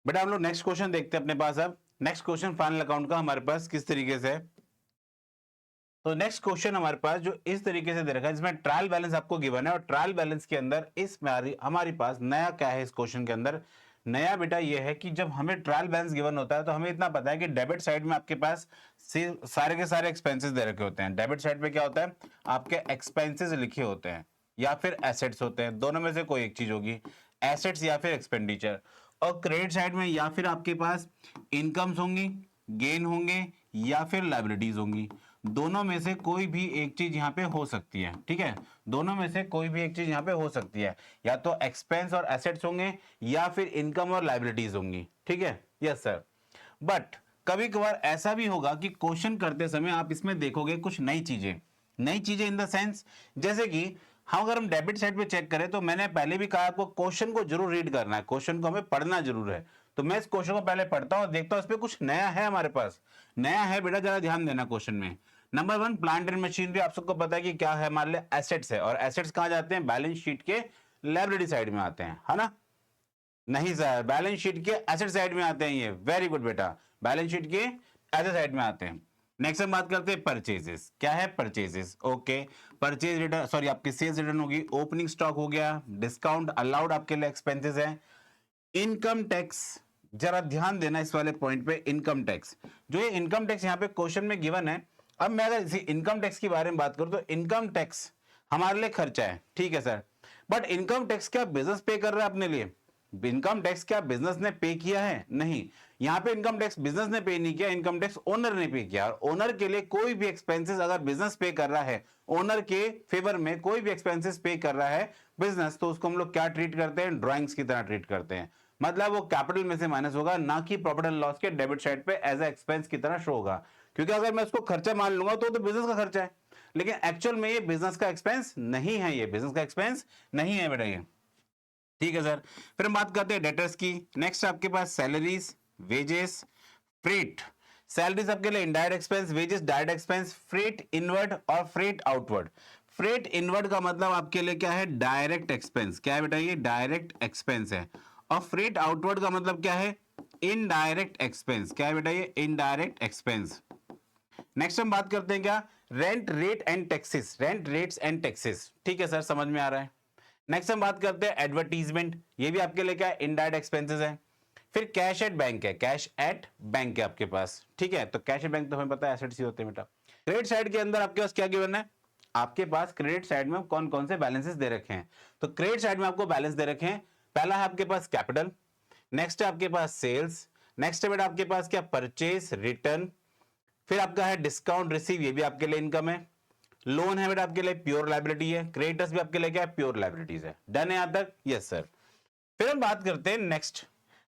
बेटा हम लोग नेक्स्ट क्वेश्चन देखते हैं अपने पास। अब नेक्स्ट क्वेश्चन फाइनल अकाउंट का हमारे पास किस तरीके से है। तो नेक्स्ट क्वेश्चन हमारे पास जो इस तरीके से दे रखा है, जिसमें ट्रायल बैलेंस आपको गिवन है और ट्रायल बैलेंस के अंदर इस हमारे पास नया क्या है। इस क्वेश्चन के अंदर नया बेटा ये है कि जब हमें ट्रायल बैलेंस गिवन होता है तो हमें इतना पता है कि डेबिट साइड में आपके पास सारे के सारे एक्सपेंसेस दे रखे होते हैं। डेबिट साइड पे क्या होता है, आपके एक्सपेंसेस लिखे होते हैं या फिर एसेट्स होते हैं, दोनों में से कोई एक चीज होगी, एसेट्स या फिर एक्सपेंडिचर। और क्रेडिट साइड में या फिर आपके पास इनकम्स होंगी, गेन होंगे या फिर लायबिलिटीज होंगी। दोनों में से कोई भी एक चीज यहां पे हो सकती है। ठीक है, दोनों में से कोई भी एक चीज यहां पे हो सकती है, या तो एक्सपेंस और एसेट्स होंगे या फिर इनकम और लायबिलिटीज होंगी। ठीक है, यस सर। बट कभी कभार ऐसा भी होगा कि क्वेश्चन करते समय आप इसमें देखोगे कुछ नई चीजें। नई चीजें इन द सेंस, जैसे कि हम अगर हम डेबिट साइड पे चेक करें तो मैंने पहले भी कहा आपको क्वेश्चन को जरूर रीड करना है, क्वेश्चन को हमें पढ़ना जरूर है। तो मैं इस क्वेश्चन को पहले पढ़ता हूं और देखता हूं इस पे कुछ नया है हमारे पास। नया है बेटा, जरा ध्यान देना क्वेश्चन में। Number one, plant and machinery आप सबको पता है कि क्या है, हमारे लिए एसेट्स है। और एसेट्स कहां जाते हैं, बैलेंस शीट के लायबिलिटी साइड में आते हैं, है ना। नहीं सर, बैलेंस शीट के एसेट साइड में आते हैं ये। वेरी गुड बेटा, बैलेंस शीट के एसेट साइड में आते हैं। नेक्स्ट हम बात करते हैं परचेजेस। क्या है purchases, okay. Purchase return, sorry आपकी सेल्स रिटर्न होगी, ओपनिंग स्टॉक हो गया, डिस्काउंट अलाउड आपके लिए एक्सपेंसेस है। इनकम टैक्स, जरा ध्यान देना इस वाले पॉइंट पे, इनकम टैक्स। जो ये इनकम टैक्स यहाँ पे क्वेश्चन में गिवन है। अब मैं अगर इसी इनकम टैक्स के बारे में बात करूं तो इनकम टैक्स हमारे लिए खर्चा है, ठीक है सर। बट इनकम टैक्स क्या बिजनेस पे कर रहा है अपने लिए? इनकम टैक्स क्या बिजनेस ने पे किया है? नहीं, यहां पे इनकम टैक्स बिजनेस ने पे नहीं किया, इनकम टैक्स ओनर ने पे किया। और ओनर के लिए कोई भी एक्सपेंसेस अगर बिजनेस पे कर रहा है, ओनर के फेवर में कोई भी एक्सपेंसेस पे कर रहा है बिजनेस, तो उसको हम लोग क्या ट्रीट करते हैं, ड्राइंग्स की तरह ट्रीट करते हैं। मतलब वो कैपिटल में से माइनस होगा, ना कि प्रॉफिट एंड लॉस के डेबिट साइड पे एज ए एक्सपेंस की तरह शो होगा। क्योंकि अगर मैं उसको खर्चा मान लूंगा तो बिजनेस का खर्चा है, लेकिन एक्चुअल में ये बिजनेस का एक्सपेंस नहीं है, ये बिजनेस का एक्सपेंस नहीं है बेटा ये। ठीक है सर। फिर हम बात करते हैं डेटर्स की। नेक्स्ट आपके पास सैलरीज, वेजेस, फ्रेट। सैलरीज आपके लिए indirect expense, wages direct expense, freight inward और फ्रेट आउटवर्ड। फ्रेट इनवर्ड का मतलब आपके लिए क्या है, डायरेक्ट एक्सपेंस। क्या है बेटा, ये डायरेक्ट एक्सपेंस है। और फ्रेट आउटवर्ड का मतलब क्या है, इनडायरेक्ट एक्सपेंस। क्या है बेटा, ये इनडायरेक्ट एक्सपेंस। नेक्स्ट हम बात करते हैं क्या, rent rate and taxes, rent rates and taxes. ठीक है सर, समझ में आ रहा है। नेक्स्ट हम बात करते हैं एडवर्टीजमेंट, ये भी आपके लिए क्या है, इनडायरेक्ट एक्सपेंसेस है। फिर कैश एट बैंक है, कैश एट बैंक है आपके पास। ठीक है, तो कैश एट बैंक तो हमें पता है एसेट्स ही होते हैं बेटा। क्रेडिट साइड के अंदर आपके पास क्या गिवन है, आपके पास क्रेडिट साइड में कौन कौन से बैलेंसेस दे रखे हैं। तो क्रेडिट साइड में आपको बैलेंस दे रखे हैं। पहला है आपके पास कैपिटल, नेक्स्ट है आपके पास सेल्स, नेक्स्ट है बेटा आपके पास क्या, परचेज रिटर्न। फिर आपका है डिस्काउंट रिसीव, ये भी आपके लिए इनकम है। लोन है बेटा आपके लिए प्योर लायबिलिटी है। क्रेडिटर्स भी आपके लिए क्या है, प्योर लायबिलिटीज है। डन है यहां तक? Yes sir. फिर हम बात करते हैं नेक्स्ट।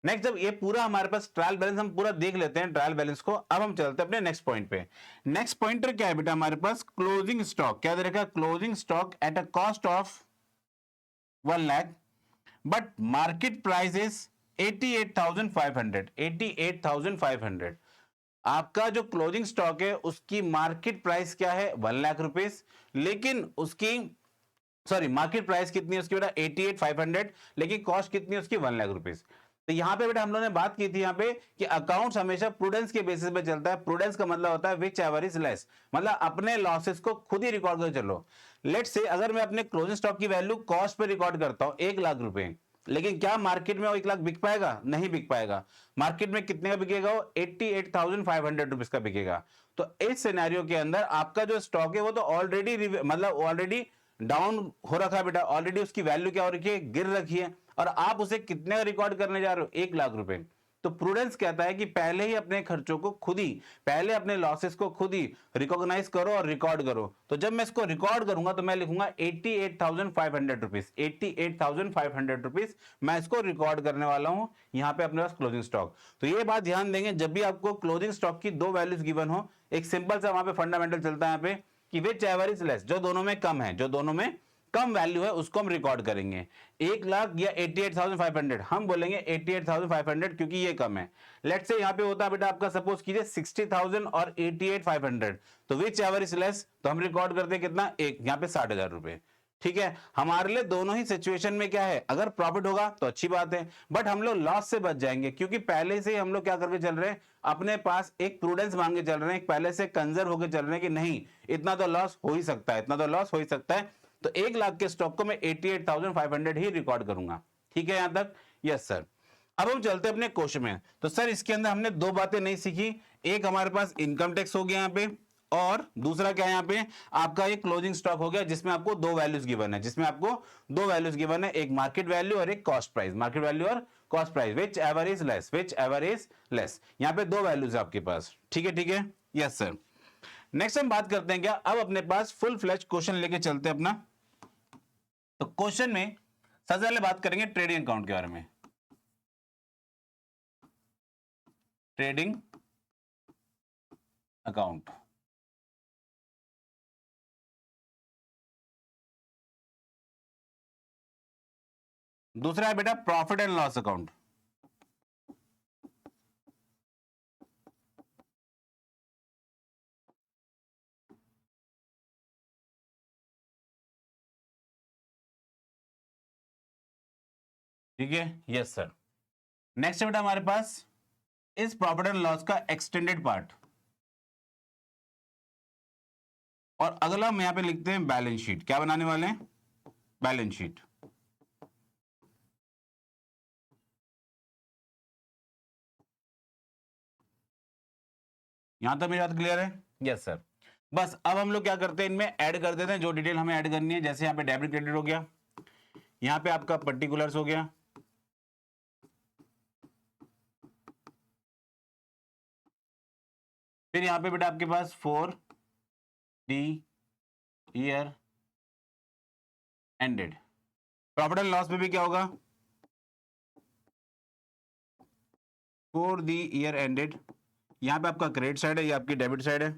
नेक्स्ट जब ये पूरा हमारे पास ट्रायल बैलेंस हम पूरा देख लेते हैं ट्रायल बैलेंस को, अब हम चलते हैं अपने नेक्स्ट पॉइंट पे। नेक्स्ट पॉइंटर क्या है बेटा हमारे पास, क्लोजिंग स्टॉक। क्या दे रखा है, closing stock at a cost of 1 lakh but market price is 88,500। 88,500 आपका जो क्लोजिंग स्टॉक है उसकी मार्केट प्राइस क्या है, 1 लाख रुपीस। लेकिन उसकी, सॉरी मार्केट प्राइस कितनी है उसकी बेटा, 88,500, लेकिन कॉस्ट कितनी है उसकी, 1 लाख रुपीस। तो यहां पे बेटा हम लोगों ने बात की थी यहां पे कि अकाउंट्स हमेशा प्रूडेंस के बेसिस पे चलता है। प्रूडेंस का मतलब होता है विच एवर इज लेस, मतलब अपने लॉसेस को खुद ही रिकॉर्ड कर चलो। लेट्स से अगर मैं अपने क्लोजिंग स्टॉक की वैल्यू कॉस्ट पे रिकॉर्ड करता हूं 1 लाख रुपए, लेकिन क्या मार्केट में वो 1 लाख बिक पाएगा? नहीं बिक पाएगा। मार्केट में कितने का बिकेगा वो, 88,500 रुपीज का बिकेगा। तो इस सिनेरियो के अंदर आपका जो स्टॉक है वो तो ऑलरेडी मतलब ऑलरेडी डाउन हो रखा है बेटा, ऑलरेडी उसकी वैल्यू क्या हो रखी है, गिर रखी है। और आप उसे कितने का रिकॉर्ड करने जा रहे हो, 1 लाख रुपए। तो प्रूडेंस कहता है कि पहले ही अपने खर्चों को खुद ही, पहले अपने लॉसेस को खुद ही रिकॉग्नाइज करो और रिकॉर्ड करो। तो जब मैं इसको रिकॉर्ड करूंगा तो मैं लिखूंगा 88,500 रुपीज, 88,500 रुपीज मैं इसको रिकॉर्ड करने वाला हूं यहां पे अपने पास क्लोजिंग स्टॉक। तो ये बात ध्यान देंगे, जब भी आपको क्लोजिंग स्टॉक की दो वैल्यूज गिवन हो, एक सिंपल सा वहां पे फंडामेंटल चलता है यहां पे कि विच एवर इज लेस, जो दोनों में कम है, जो दोनों में कम वैल्यू है उसको हम रिकॉर्ड करेंगे। 1 लाख या 88,500, हम बोलेंगे 88,500 क्योंकि ये कम है। लेट्स से यहां पे होता है बेटा आपका, सपोज कीजिए 60,000 और 88,500, तो विच एवर इज लेस, तो हम रिकॉर्ड करते हैं कितना, एक, यहां पे 60,000 रुपए। ठीक है, हमारे लिए दोनों ही सिचुएशन में क्या है, अगर प्रॉफिट होगा तो अच्छी बात है, बट हम लोग लॉस से बच जाएंगे, क्योंकि पहले से ही हम लोग क्या करके चल रहे हैं, अपने पास एक प्रूडेंस मान के चल रहे हैं, पहले से कंजर्व होकर चल रहे हैं कि नहीं इतना तो लॉस हो ही सकता है, इतना तो लॉस हो ही सकता है, तो 1 लाख के स्टॉक को मैं 88,500 ही रिकॉर्ड करूंगा। ठीक है यहां तक? Yes sir. अब हम चलते हैं अपने क्वेश्चन में। तो सर इसके अंदर हमने दो बातें नहीं सीखी, एक हमारे पास इनकम टैक्स हो गया यहाँ पे, और दूसरा क्या है यहाँ पे आपका एक क्लोजिंग स्टॉक हो गया, जिसमें आपको दो वैल्यूज गिवन है, जिसमें आपको दो वैल्यूज गिवन है, एक मार्केट वैल्यू और एक कॉस्ट प्राइस, मार्केट वैल्यू और cost price, which ever is less, which ever is less, यहाँ पे दो वैल्यूज है आपके पास। ठीक है, ठीक है, यस सर। नेक्स्ट हम बात करते हैं क्या, अब अपने पास फुल फ्लैश क्वेश्चन लेके चलते हैं अपना। तो क्वेश्चन में सबसे पहले बात करेंगे ट्रेडिंग अकाउंट के बारे में। ट्रेडिंग अकाउंट, दूसरा है बेटा प्रॉफिट एंड लॉस अकाउंट। ठीक है, यस सर। नेक्स्ट बेटा हमारे पास इस प्रॉफिट एंड लॉस का एक्सटेंडेड पार्ट, और अगला हम यहां पे लिखते हैं बैलेंस शीट। क्या बनाने वाले हैं? Balance sheet. यहां तक मेरी बात क्लियर है? Yes sir. बस अब हम लोग क्या करते हैं, इनमें ऐड कर देते हैं जो डिटेल हमें ऐड करनी है। जैसे यहाँ पे डेबिट क्रेडिट हो गया, यहाँ पे आपका पर्टिकुलर्स हो गया, फिर यहाँ पे बेटा आपके पास 4D year ended. Profit and loss में भी क्या होगा, 4D ईयर एंडेड। यहाँ पे आपका क्रेडिट साइड है, ये आपकी डेबिट साइड है।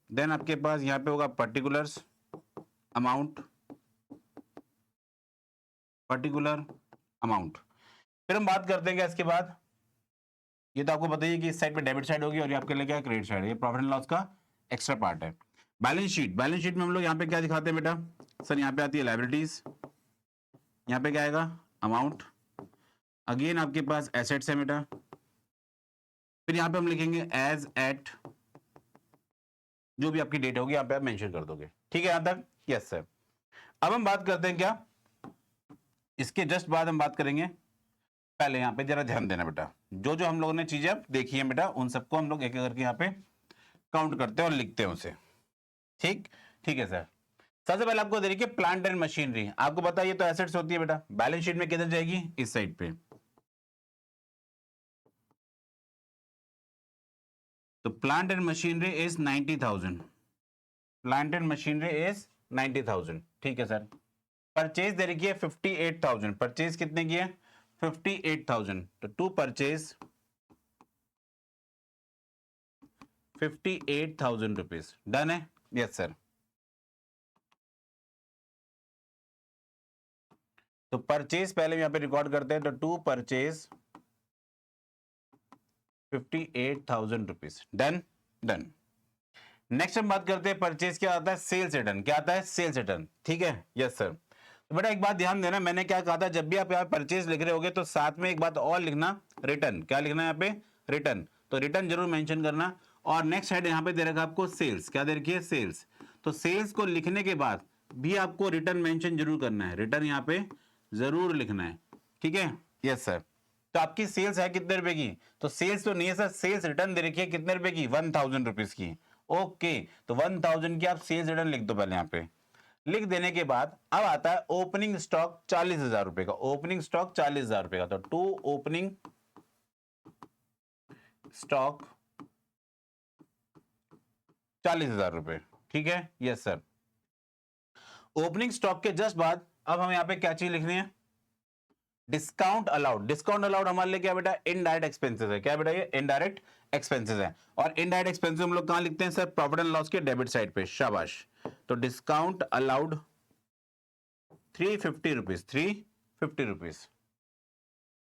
देन आपके पास यहाँ पे होगा पर्टिकुलर्स अमाउंट, पर्टिकुलर अमाउंट। फिर हम बात करते हैं इसके बाद, ये तो आपको पता ही है कि इस साइड पे डेबिट साइड होगी और ये आपके लिए क्या क्रेडिट साइड है, ये प्रॉफिट एंड लॉस का एक्स्ट्रा पार्ट है। बैलेंस शीट, बैलेंस शीट में हम लोग यहाँ पे क्या दिखाते हैं बेटा, सर यहाँ पे आती है लायबिलिटीज, यहाँ पे क्या आएगा अमाउंट, अगेन आपके पास एसेट्स है बेटा, फिर यहाँ पे हम लिखेंगे एज एट, जो भी आपकी डेट होगी यहाँ पे आप मेंशन कर दोगे। ठीक है यहां तक? Yes sir. अब हम बात करते हैं क्या, इसके जस्ट बाद हम बात करेंगे, पहले यहाँ पे जरा ध्यान देना बेटा, जो जो हम लोगों ने चीजें अब देखी है बेटा उन सबको हम लोग एक एक करके यहाँ पे काउंट करते हैं और लिखते हैं उसे। ठीक, ठीक है सर। सबसे पहले आपको देखिए प्लांट एंड मशीनरी, आपको पता है ये तो एसेट्स होती है बेटा, बैलेंस शीट में किधर जाएगी, इस साइड पे। तो plant and machinery is 90,000, plant and machinery is 90,000। ठीक है सर। परचेज दे रखी है 58,000, परचेज कितने की है 58,000, तो टू परचेज 58,000 रुपीज। डन है? Yes sir. तो परचेज पहले यहां पे रिकॉर्ड करते हैं, तो to purchase 58,000 rupees. Done, done. Next हम बात करते हैं परचेज, क्या आता है सेल्स रिटर्न, क्या आता है सेल्स रिटर्न। ठीक है, यस सर। तो बेटा एक बात ध्यान देना, मैंने क्या कहा था, जब भी आप यहाँ परचेज लिख रहे होगे तो साथ में एक बात और लिखना, रिटर्न। क्या लिखना है यहाँ पे, रिटर्न, तो रिटर्न जरूर मेंशन करना। और नेक्स्ट हेड यहाँ पे दे रखा आपको सेल्स, क्या दे रखी है सेल्स, तो सेल्स को लिखने के बाद भी आपको रिटर्न मेंशन जरूर करना है, रिटर्न यहाँ पे जरूर लिखना है। ठीक है, यस सर। तो आपकी सेल्स है कितने रुपए की, तो सेल्स तो नहीं है सर, सेल्स रिटर्न दे रखी है कितने रुपए की, 1,000 रुपीज की। ओके, तो 1,000 की आप सेल्स रिटर्न लिख दो पहले यहाँ पे। लिख देने के बाद अब आता है ओपनिंग स्टॉक 40,000 रुपए का, ओपनिंग स्टॉक 40,000 रुपए का, तो टू ओपनिंग स्टॉक 40,000 रुपए। ठीक है, यस सर। ओपनिंग स्टॉक के जस्ट बाद अब हम यहां पे क्या चीज लिखनी है, डिस्काउंट अलाउड। डिस्काउंट अलाउड हमारे लिए क्या बेटा, इनडायरेक्ट एक्सपेंसेस है। क्या बेटा, ये इनडायरेक्ट एक्सपेंसेस है। और इनडायरेक्ट एक्सपेंसेस हम लोग कहां लिखते हैं सर, प्रॉफिट एंड लॉस के डेबिट साइड पे। शाबाश। तो discount allowed 350 rupees, 350 rupees.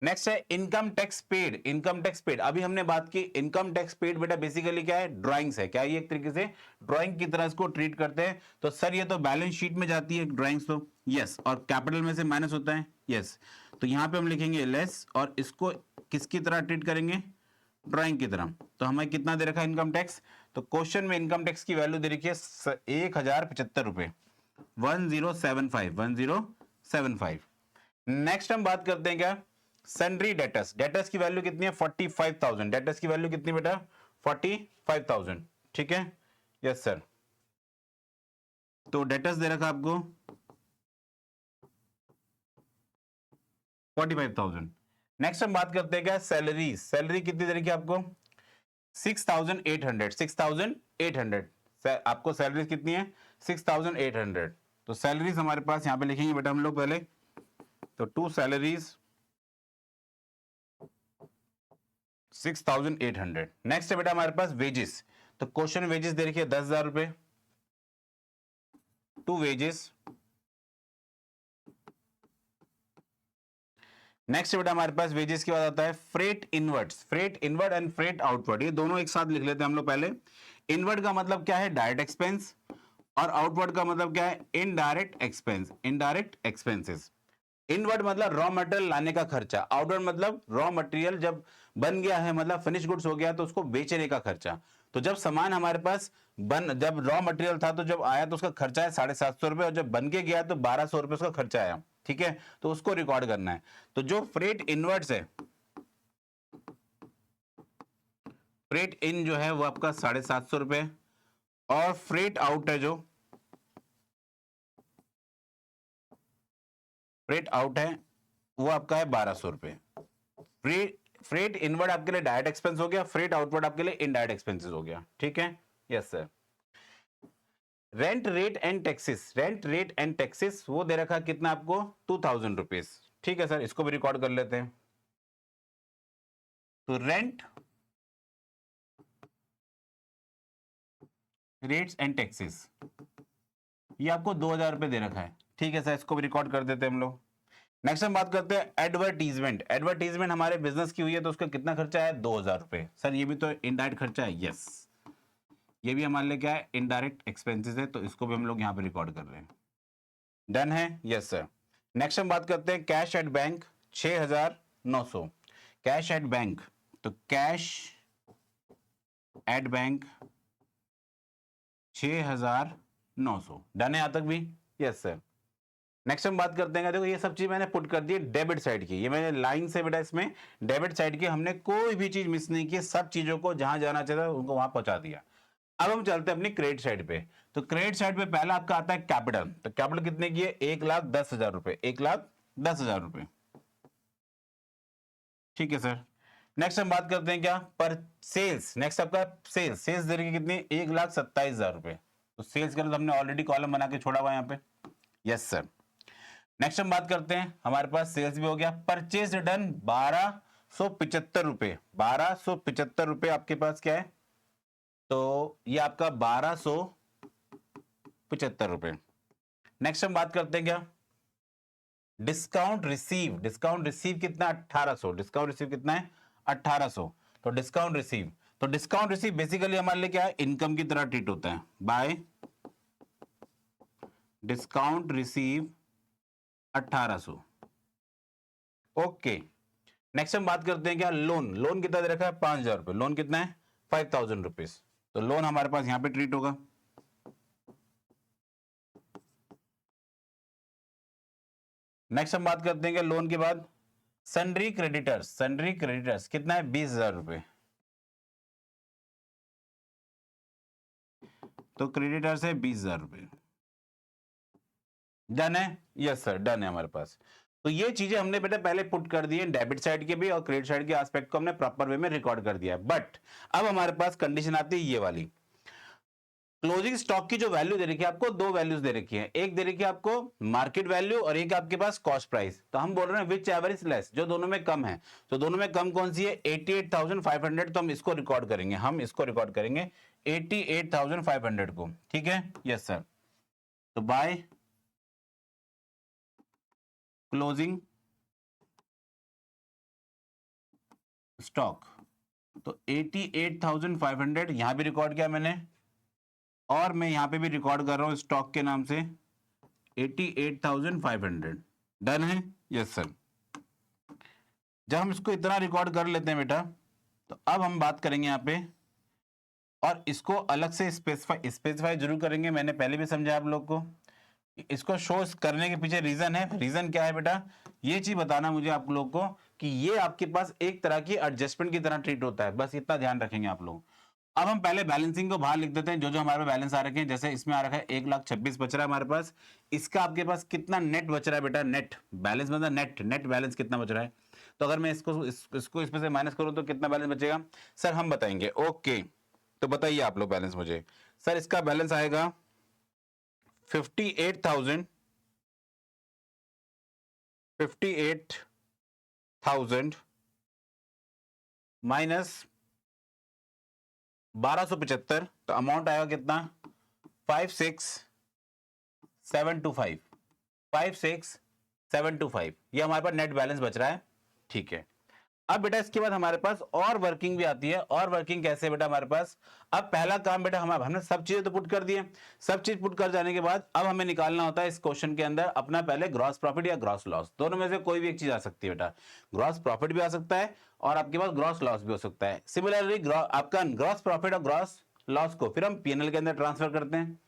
Next है income tax paid. Income tax paid, अभी हमने बात की इनकम टैक्स पेड, बेटा बेसिकली क्या है, ड्राइंग्स है। क्या ये एक तरीके से ड्राइंग की तरह इसको ट्रीट करते हैं? तो सर ये तो बैलेंस शीट में जाती है ड्राइंग्स, तो यस, और कैपिटल में से माइनस होता है, यस। तो यहां पे हम लिखेंगे लेस, और इसको किसकी तरह ट्रीट करेंगे, ड्राइंग की तरह। तो हमें कितना दे रखा है इनकम टैक्स, तो क्वेश्चन में इनकम टैक्स की वैल्यू दे रखी है 1075 रुपए, 1075। नेक्स्ट हम बात करते हैं क्या, सन्ड्री डेटर्स। डेटर्स की वैल्यू कितनी है, 45,000। डेटर्स की वैल्यू कितनी बेटा, 45,000, ठीक है, यस सर। तो डेटर्स दे रखा आपको 45,000। नेक्स्ट हम बात करते हैं क्या, सैलरी। सैलरी कितनी दे रखी है आपको, 6,800। 6,800 आपको सैलरी कितनी है, 6,800। तो सैलरीज हमारे पास यहां पे लिखेंगे बेटा हम लोग पहले, तो टू सैलरीज 6,800। नेक्स्ट है बेटा हमारे पास वेजेस। तो क्वेश्चन वेजेस दे रखिए 10,000 रुपए, टू वेजेस। नेक्स्ट बेटा हमारे पास वेजेस के बाद आता है freight inwards. Freight inward and freight outward, ये दोनों एक साथ लिख लेते हैं हम लोग पहले। इनवर्ड का मतलब क्या है, डायरेक्ट एक्सपेंस, और आउटवर्ड का मतलब क्या है, indirect expense, indirect expenses. Inward मतलब रॉ मटेरियल लाने का खर्चा, आउटवर्ड मतलब रॉ मटेरियल जब बन गया है, मतलब फिनिश गुड्स हो गया तो उसको बेचने का खर्चा। तो जब सामान हमारे पास जब रॉ मटेरियल था तो जब आया तो उसका खर्चा है 750 रुपए, और जब बन के गया तो 1200 रुपए उसका खर्चा आया, ठीक है। तो उसको रिकॉर्ड करना है। तो जो फ्रेट इनवर्ड्स है, फ्रेट इन जो है वो आपका 750 रुपए, और फ्रेट आउट है, जो फ्रेट आउट है वो आपका है 1200 रुपए। फ्रेट इनवर्ड आपके लिए डायरेक्ट एक्सपेंस हो गया, फ्रेट आउटवर्ड आपके लिए इनडायरेक्ट एक्सपेंसेस हो गया, ठीक है, yes sir. Rent rate and taxes, rent rate and taxes वो दे रखा कितना आपको, 2,000 रुपीज, ठीक है सर, इसको भी रिकॉर्ड कर लेते हैं। तो रेंट रेट्स एंड टैक्सेस ये आपको 2,000 रुपए दे रखा है, ठीक है सर, इसको भी रिकॉर्ड कर देते हैं हम लोग। नेक्स्ट हम बात करते हैं एडवर्टीजमेंट। एडवर्टीजमेंट हमारे बिजनेस की हुई है तो उसका कितना खर्चा है, 2,000 रुपए। सर ये भी तो इनडायरेक्ट खर्चा है, यस, ये भी हमारे लिए क्या है, इनडायरेक्ट एक्सपेंसेस है, तो इसको भी हम लोग यहां पे रिकॉर्ड कर रहे हैं। डन है, यस सर। नेक्स्ट हम बात करते हैं cash at bank, 6,900। Cash at bank, तो कैश एट बैंक 6,900। डन है यहां तक भी, यस सर। नेक्स्ट हम बात करते हैं, देखो ये सब चीज मैंने पुट कर दी डेबिट साइड की, ये मैंने लाइन से बेटा इसमें डेबिट साइड की हमने कोई भी चीज मिस नहीं की, सब चीजों को जहां जाना चाहिए उनको वहां पहुंचा दिया। अब हम चलते हैं अपनी क्रेडिट साइड पे। तो क्रेडिट साइड पे पहला आपका आता है कैपिटल। तो कैपिटल कितने की है, 1,10,000 रुपए, 1,10,000 रुपए, ठीक है सर। नेक्स्ट हम बात करते हैं क्या, पर सेल्स। नेक्स्ट आपका सेल्स, सेल्स दे रही कितनी, 1,27,000 रुपए। तो सेल्स का तो हमने ऑलरेडी कॉलम बना के छोड़ा हुआ यहाँ पे, यस सर। नेक्स्ट हम बात करते हैं, हमारे पास सेल्स भी हो गया। परचेज डन 1,275 रुपए, 1,275 रुपए आपके पास क्या है, तो ये आपका 1,275 रुपए। नेक्स्ट हम बात करते हैं क्या, डिस्काउंट रिसीव। डिस्काउंट रिसीव कितना, 1,800। डिस्काउंट रिसीव कितना है, 1,800। तो डिस्काउंट रिसीव, तो डिस्काउंट रिसीव बेसिकली हमारे लिए क्या है, इनकम की तरह ट्रीट होता है, bye discount receive 1,800, okay. Next हम बात करते हैं क्या, लोन। लोन कितना दे रखा है, 5,000 रुपए। लोन कितना है, 5,000 रुपीज। तो लोन हमारे पास यहां पे ट्रीट होगा। नेक्स्ट हम बात करते हैं लोन के बाद सन्ड्री क्रेडिटर्स। सन्ड्री क्रेडिटर्स कितना है, 20,000 रुपए। तो क्रेडिटर्स है 20,000 रुपए। डन है, यस सर, डन है हमारे पास। तो ये चीजें हमने बेटा पहले पुट कर दी है, डेबिट साइड के भी और क्रेडिट साइड के एस्पेक्ट को हमने प्रॉपर वे में रिकॉर्ड कर दिया है। बट अब हमारे पास कंडीशन आती है ये वाली, क्लोजिंग स्टॉक की जो वैल्यू दे रखी है आपको, दो वैल्यूज दे रखी है, एक दे रखी है आपको मार्केट वैल्यू और एक आपके पास कॉस्ट प्राइस। तो हम बोल रहे हैं विच एवर इज लेस, जो दोनों में कम है। तो दोनों में कम कौन सी है, 88,500। तो हम इसको रिकॉर्ड करेंगे, हम इसको रिकॉर्ड करेंगे 88,500 को, ठीक है, यस सर। तो बाय क्लोजिंग स्टॉक, तो 88,500 यहां भी रिकॉर्ड किया मैंने, और मैं यहां पे भी रिकॉर्ड कर रहा हूं स्टॉक के नाम से 88,500। डन है? Yes sir. जब हम इसको इतना रिकॉर्ड कर लेते हैं बेटा, तो अब हम बात करेंगे यहाँ पे, और इसको अलग से स्पेसिफाई जरूर करेंगे। मैंने पहले भी समझाया आप लोग को, इसको शो करने के पीछे रीजन है। रीजन क्या है बेटा? ये चीज बताना मुझे आप लोग को कि ये आपके पास एक तरह की एडजस्टमेंट की तरह ट्रीट होता है, बस इतना ध्यान रखेंगे आप लोग। अब हम पहले बैलेंसिंग को बाहर लिख देते हैं, जो जो हमारे पास बैलेंस आ रखे हैं। जैसे इसमें आ रखा है 1,26,000 बच रहा है हमारे पास। इसका आपके पास कितना नेट बच रहा है बेटा? नेट बैलेंस मतलब नेट बैलेंस कितना बच रहा है? तो अगर मैं इसको इसमें से माइनस करूं तो कितना बैलेंस बचेगा सर? हम बताएंगे। ओके, तो बताइए आप लोग बैलेंस मुझे। सर इसका बैलेंस आएगा 58,000 माइनस 1275, तो अमाउंट आएगा कितना? 56,725। 56,725 ये हमारे पास नेट बैलेंस बच रहा है। ठीक है, अब बेटा इसके बाद हमारे पास और वर्किंग भी आती है। और वर्किंग कैसे है बेटा हमारे पास? अब पहला काम बेटा हमने सब चीजें तो पुट कर दी है। सब चीज पुट कर जाने के बाद अब हमें निकालना होता है इस क्वेश्चन के अंदर अपना पहले ग्रॉस प्रॉफिट या ग्रॉस लॉस, दोनों में से कोई भी एक चीज आ सकती है बेटा। ग्रॉस प्रॉफिट भी आ सकता है और आपके पास ग्रॉस लॉस भी हो सकता है। सिमिलरली आपका ग्रॉस प्रॉफिट और ग्रॉस लॉस को फिर हम पीएनएल के अंदर ट्रांसफर करते हैं,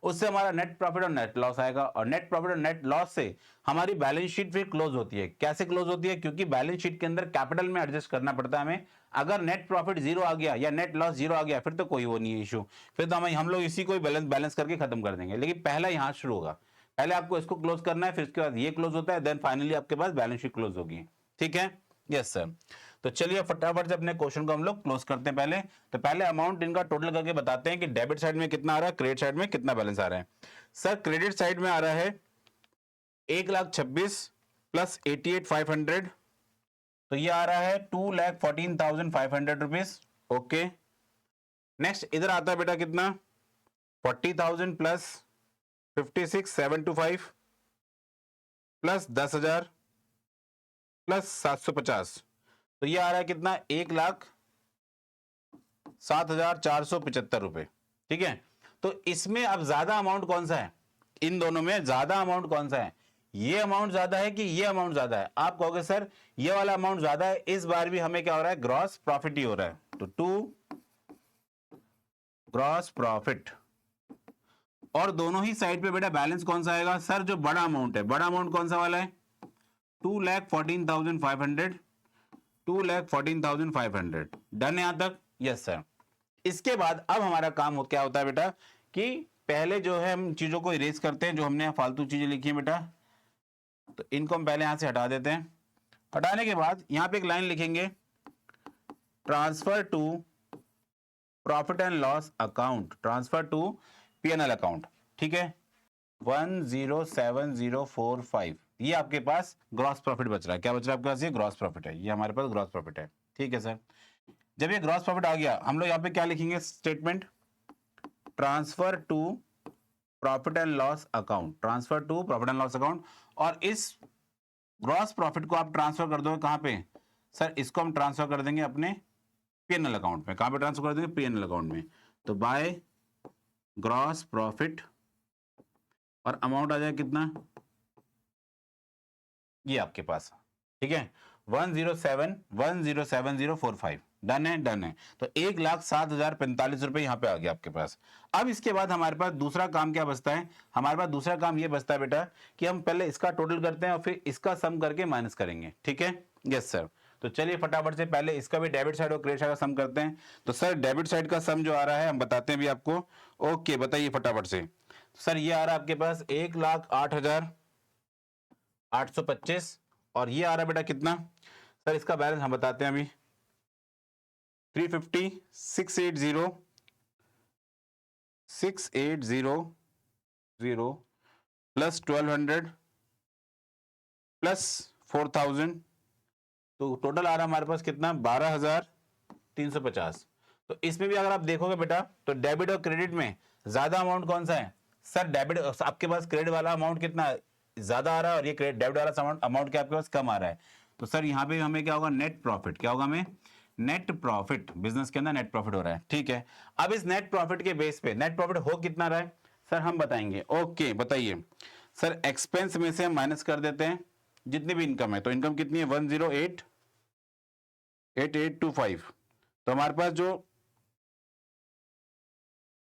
उससे हमारा नेट प्रॉफिट और नेट लॉस आएगा, और नेट प्रॉफिट और नेट लॉस से हमारी बैलेंस शीट फिर क्लोज होती है। कैसे क्लोज होती है? क्योंकि बैलेंस शीट के अंदर कैपिटल में एडजस्ट करना पड़ता है हमें। अगर नेट प्रॉफिट जीरो आ गया या नेट लॉस जीरो आ गया फिर तो कोई वो नहीं है इशू, फिर तो हम लोग इसी को बैलेंस करके खत्म कर देंगे। लेकिन पहला यहां शुरू होगा, पहले आपको इसको क्लोज करना है, फिर उसके बाद ये क्लोज होता है, देन फाइनली आपके पास बैलेंस शीट क्लोज होगी। ठीक है? Yes sir. तो चलिए फटाफट से अपने क्वेश्चन को हम लोग क्लोज करते हैं। पहले अमाउंट इनका टोटल करके बताते हैं कि डेबिट साइड में कितना आ रहा है, क्रेडिट साइड में कितना बैलेंस आ रहा है। सर क्रेडिट साइड में आ रहा है 1,26,000 प्लस 88,500, तो ये आ रहा है 2,14,500 रुपीज। ओके, नेक्स्ट इधर आता है बेटा कितना? 40,000 प्लस 56,725 प्लस 10,000 प्लस 750, तो ये आ रहा है कितना? 1,07,475 रुपए। ठीक है, तो इसमें अब ज्यादा अमाउंट कौन सा है? इन दोनों में ज्यादा अमाउंट कौन सा है? ये अमाउंट ज्यादा है कि ये अमाउंट ज्यादा है? आप कहोगे सर ये वाला अमाउंट ज्यादा है। इस बार भी हमें क्या हो रहा है? ग्रॉस प्रॉफिट ही हो रहा है, तो 2 ग्रॉस प्रॉफिट। और दोनों ही साइड पे बेटा बैलेंस कौन सा आएगा? सर जो बड़ा अमाउंट है, बड़ा अमाउंट कौन सा वाला है? 2,14,500, 2,14,500। डन है यहां तक? Yes sir. इसके बाद अब हमारा काम क्या होता है बेटा कि पहले जो है हम चीजों को इरेज करते हैं, जो हमने फालतू चीजें लिखी है बेटा, तो इनको हम पहले यहां से हटा देते हैं। हटाने के बाद यहां पे एक लाइन लिखेंगे, transfer to profit and loss account, transfer to PNL account. ठीक है, 1,07,045 ये आपके पास ग्रॉस प्रॉफिट बच रहा है। क्या बच रहा है आपके पास? ये ग्रॉस प्रॉफिट है, ये हमारे पास ग्रॉस प्रॉफिट है। ठीक है सर, जब ये ग्रॉस प्रॉफिट आ गया हम लोग यहाँ पे क्या लिखेंगे? Statement transfer to profit and loss account, transfer to profit and loss account. और इस ग्रॉस प्रॉफिट को आप ट्रांसफर कर दोगे कहां पे? सर इसको हम ट्रांसफर कर देंगे अपने पीएनएल अकाउंट में। कहां पे ट्रांसफर कर देंगे? पीएनएल अकाउंट में। तो बाय ग्रॉस प्रॉफिट, और अमाउंट आ जाए कितना? ये आपके पास। ठीक है, 1,07,045। डन है? डन है। तो 1,07,045 रुपए यहां पे आ गया आपके पास। अब इसके बाद हमारे पास दूसरा काम क्या बचता है? हमारे पास दूसरा काम ये बचता है बेटा कि हम पहले इसका टोटल करते हैं और फिर इसका सम करके माइनस करेंगे। ठीक है? Yes sir. तो चलिए फटाफट से पहले इसका भी डेबिट साइड और क्रेडिट साइड का सम करते हैं। तो सर डेबिट साइड का सम जो आ रहा है हम बताते हैं भी आपको। ओके, बताइए फटाफट से। सर ये आ रहा है आपके पास 1,08,825, और ये आ रहा है बेटा कितना? सर इसका बैलेंस हम बताते हैं अभी, 350,680 प्लस 1,200 प्लस 4,000, तो टोटल आ रहा है हमारे पास कितना? 12,350। तो इसमें भी अगर आप देखोगे बेटा तो डेबिट और क्रेडिट में ज्यादा अमाउंट कौन सा है? सर डेबिट, आपके पास क्रेडिट वाला अमाउंट कितना ज्यादा आ रहा है और ये डेबिट वाला अमाउंट क्या आपके पास कम आ रहा है। तो सर यहाँ पे हमें क्या होगा? नेट प्रॉफिट क्या होगा? हमें नेट प्रॉफिट, बिजनेस के अंदर नेट प्रॉफिट हो रहा है, ठीक है। अब इस नेट प्रॉफिट के बेस पे नेट प्रॉफिट हो कितना रहा है सर, हम बताएंगे। ओके बताइए सर, एक्सपेंस में से हम माइनस कर देते हैं जितनी भी इनकम है, तो इनकम कितनी है 108,825, तो हमारे पास जो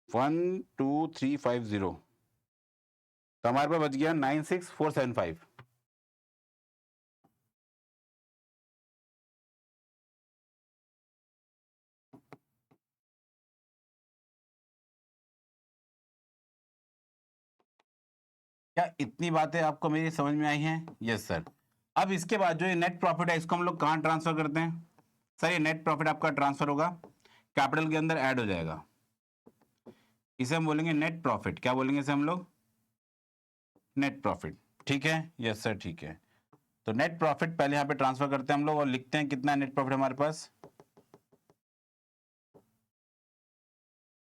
12350, तो हमारे पास बच गया 96475। क्या इतनी बातें आपको मेरी समझ में आई हैं? Yes sir. अब इसके बाद जो ये नेट प्रॉफिट है इसको हम लोग कहाँ ट्रांसफर करते हैं सर? ये नेट प्रॉफिट आपका ट्रांसफर होगा कैपिटल के अंदर ऐड हो जाएगा, इसे हम बोलेंगे नेट प्रॉफिट। क्या बोलेंगे इसे हम लोग? नेट प्रॉफिट, ठीक है। यस सर, ठीक है। तो नेट प्रॉफिट पहले यहाँ पे ट्रांसफर करते हैं हम लोग और लिखते हैं कितना नेट प्रॉफिट हमारे पास,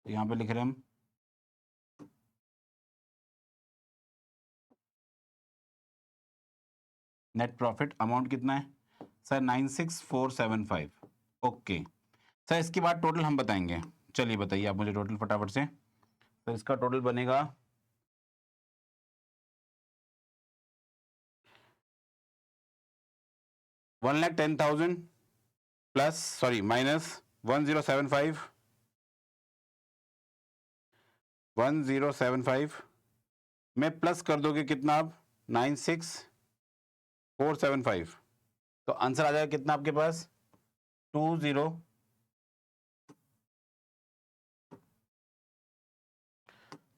यहाँ पे लिख रहे हैं हम नेट प्रॉफिट अमाउंट कितना है सर 96475। ओके सर, इसके बाद टोटल हम बताएंगे। चलिए बताइए आप मुझे टोटल फटाफट से। तो इसका टोटल बनेगा 1,10,000 प्लस सॉरी माइनस 1075 में प्लस कर दोगे कितना आप 96475, तो आंसर आ जाएगा कितना आपके पास 20,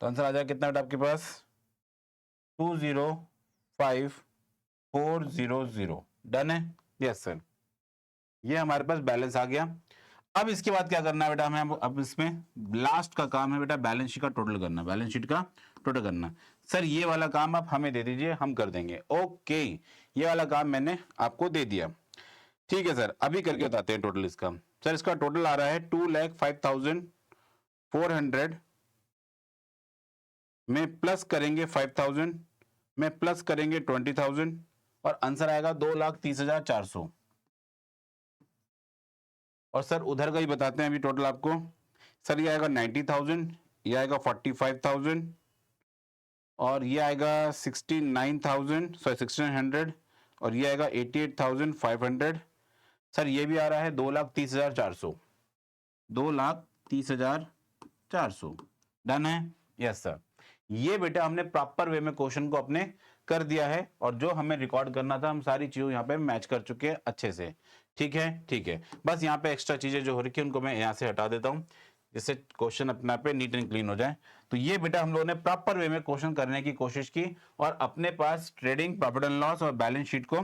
तो आंसर आ जाएगा कितना बेटा आपके पास 205400। डन है? यस सर, ये हमारे पास बैलेंस आ गया। अब इसके बाद क्या करना है बेटा हमें? अब इसमें लास्ट का काम है बेटा बैलेंस शीट का टोटल करना, बैलेंस शीट का टोटल करना। सर ये वाला काम आप हमें दे दीजिए, हम कर देंगे। ओके, ये वाला काम मैंने आपको दे दिया, ठीक है सर। अभी करके बताते हैं टोटल इसका। सर इसका टोटल आ रहा है 2,05,400 में प्लस करेंगे 5,000 में प्लस करेंगे 20,000 और आंसर आएगा 2,30,400। और सर उधर का ही बताते हैं अभी टोटल आपको। सर ये आएगा 90,000, ये आएगा 45,000 और ये आएगा 69,000 सॉरी 1,600 और ये आएगा 88,500। सर ये भी आ रहा है 2,30,400, 2,30,400। डन है? Yes sir. ये बेटा हमने प्रॉपर वे में क्वेश्चन को अपने कर दिया है और जो हमें रिकॉर्ड करना था हम सारी चीजों यहाँ पे मैच कर चुके हैं अच्छे से, ठीक है। ठीक है, बस यहाँ पे एक्स्ट्रा चीजें जो हो रही है उनको मैं यहाँ से हटा देता हूँ जिससे क्वेश्चन अपने आप पे नीट एंड क्लीन हो जाए। तो ये बेटा हम लोगों ने प्रॉपर वे में क्वेश्चन करने की कोशिश की और अपने पास ट्रेडिंग, प्रॉफिट एंड लॉस और बैलेंस शीट को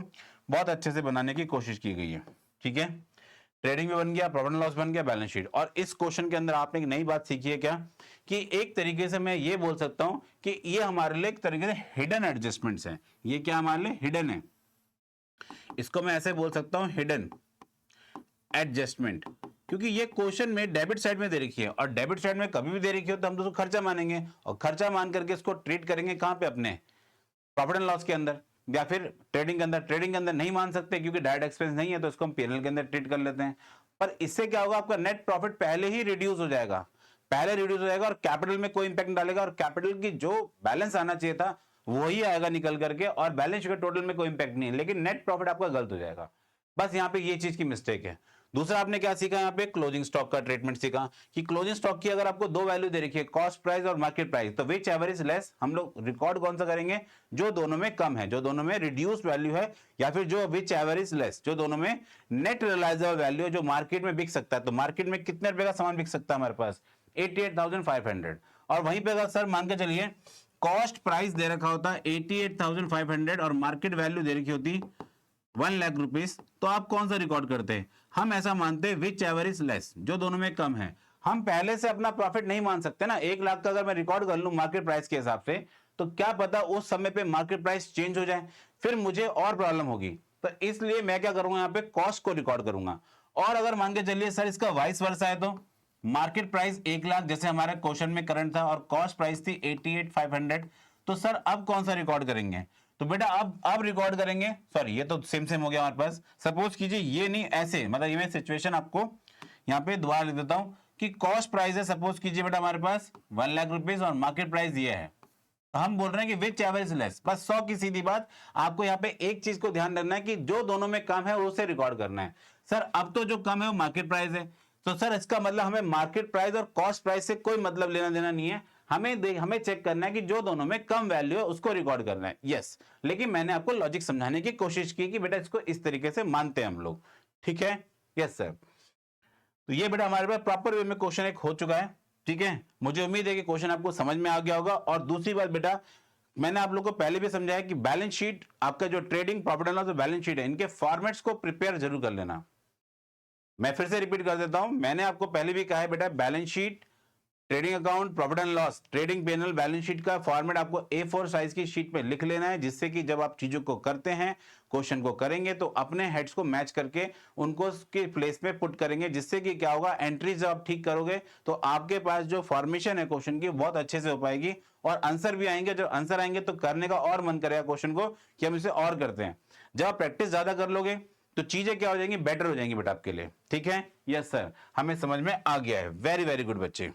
बहुत अच्छे से बनाने की कोशिश की गई है, ठीक है। ट्रेडिंग भी बन गया, प्रॉफिट एंड लॉस बन गया, बैलेंस शीट। और इस क्वेश्चन के अंदर आपने एक नई बात सीखी है क्या कि एक तरीके से मैं ये बोल सकता हूं कि ये हमारे लिए एक तरीके से हिडन एडजस्टमेंट्स हैं। ये क्या हमारे लिए हिडन है, इसको मैं ऐसे बोल सकता हूं हिडन एडजस्टमेंट, क्योंकि ये क्वेश्चन में डेबिट साइड में दे रखी है और डेबिट साइड में कभी भी दे रखी हो तो हम तो खर्चा मानेंगे और खर्चा मान करके इसको ट्रीट करेंगे कहां पे? अपने प्रॉफिट एंड लॉस के अंदर या फिर ट्रेडिंग के अंदर। ट्रेडिंग के अंदर नहीं मान सकते क्योंकि डायरेक्ट एक्सपेंस नहीं है, तो इसको हम पीएनएल के अंदर ट्रीट कर लेते हैं। पर इससे क्या होगा, आपका नेट प्रॉफिट पहले ही रिड्यूस हो जाएगा, पहले रिड्यूस हो जाएगा और कैपिटल में कोई इंपैक्ट डालेगा और कैपिटल की जो बैलेंस आना चाहिए था वही आएगा निकल करके और बैलेंस शीट टोटल में कोई इंपैक्ट नहीं है, लेकिन नेट प्रॉफिट आपका गलत हो जाएगा। बस यहाँ पे ये चीज की मिस्टेक है। दूसरा आपने क्या सीखा यहाँ पे? क्लोजिंग स्टॉक का ट्रीटमेंट सीखा कि क्लोजिंग स्टॉक की अगर आपको दो वैल्यू दे रखी है, कॉस्ट प्राइस और मार्केट प्राइस, तो विच एवर इज लेस, हम लोग रिकॉर्ड कौन सा करेंगे? जो दोनों में कम है, जो दोनों में रिड्यूस्ड वैल्यू है, या फिर जो विच एवर इज लेस, जो दोनों में नेट रियलाइजेबल वैल्यू है, जो मार्केट में बिक सकता है। तो मार्केट में कितने रुपए का सामान बिक सकता है हमारे पास? 88,500। और वहीं पे अगर सर मान के चलिए कॉस्ट प्राइस दे रखा होता 88,500 और मार्केट वैल्यू दे रखी होती 1,00,000 रुपीस, तो आप कौन सा रिकॉर्ड करते हैं? हम ऐसा मानते हैं विच एवर इज लेस, जो दोनों में कम है। हम पहले से अपना प्रॉफिट नहीं मान सकते ना। 1,00,000 का अगर मैं रिकॉर्ड कर लूं मार्केट प्राइस के हिसाब से, तो क्या पता उस समय पे मार्केट प्राइस चेंज हो जाए, फिर मुझे और प्रॉब्लम होगी। तो इसलिए मैं क्या करूंगा, यहाँ पे कॉस्ट को रिकॉर्ड करूंगा। और अगर मान के चलिए सर इसका वाइस वर्सा है, तो मार्केट प्राइस 1,00,000 जैसे हमारे क्वेश्चन में करंट था और कॉस्ट प्राइस थी 88,500, तो सर अब कौन सा रिकॉर्ड करेंगे? तो बेटा अब रिकॉर्ड करेंगे, सॉरी ये तो सेम हो गया हमारे पास। सपोज कीजिए ये नहीं ऐसे, मतलब ये मैं सिचुएशन आपको यहाँ पे दोबारा लिख देता हूं कि कॉस्ट प्राइस है सपोज कीजिए बेटा हमारे पास 1 लाख रुपीज और मार्केट प्राइस ये है। तो हम बोल रहे हैं कि विच एवरेज लेस, बस 100 की सीधी बात। आपको यहाँ पे एक चीज को ध्यान रखना है कि जो दोनों में कम है उसे रिकॉर्ड करना है। सर अब तो जो कम है वो मार्केट प्राइस है, तो सर इसका मतलब हमें मार्केट प्राइस और कॉस्ट प्राइस से कोई मतलब लेना देना नहीं है। हमें चेक करना है कि जो दोनों में कम वैल्यू है उसको रिकॉर्ड करना है। यस, लेकिन मैंने आपको लॉजिक समझाने की कोशिश की कि बेटा इसको इस तरीके से मानते हैं हम लोग, ठीक है। यस सर, तो ये बेटा हमारे पास प्रॉपर वे में क्वेश्चन एक हो चुका है, ठीक है। मुझे उम्मीद है कि क्वेश्चन आपको समझ में आ गया होगा। और दूसरी बात बेटा, मैंने आप लोगों को पहले भी समझाया कि बैलेंस शीट, आपका जो trading profit and loss balance sheet है, इनके फॉर्मेट्स को प्रिपेयर जरूर कर लेना। मैं फिर से रिपीट कर देता हूं, मैंने आपको पहले भी कहा है बेटा, balance sheet, trading account, profit and loss, trading panel, balance sheet का फॉर्मेट आपको A4 साइज की शीट पे लिख लेना है, जिससे कि जब आप चीजों को करते हैं, क्वेश्चन को करेंगे, तो अपने हेड्स को मैच करके उनको उसके प्लेस पे पुट करेंगे, जिससे कि क्या होगा, एंट्रीज जब आप ठीक करोगे तो आपके पास जो फॉर्मेशन है क्वेश्चन की बहुत अच्छे से हो पाएगी और आंसर भी आएंगे। जब आंसर आएंगे तो करने का और मन करेगा क्वेश्चन को कि हम इसे और करते हैं। जब आप प्रैक्टिस ज्यादा कर लोगे तो चीजें क्या हो जाएंगी, बेटर हो जाएंगी बेटा आपके लिए, ठीक है। यस सर, हमें समझ में आ गया है। वेरी वेरी गुड बच्चे।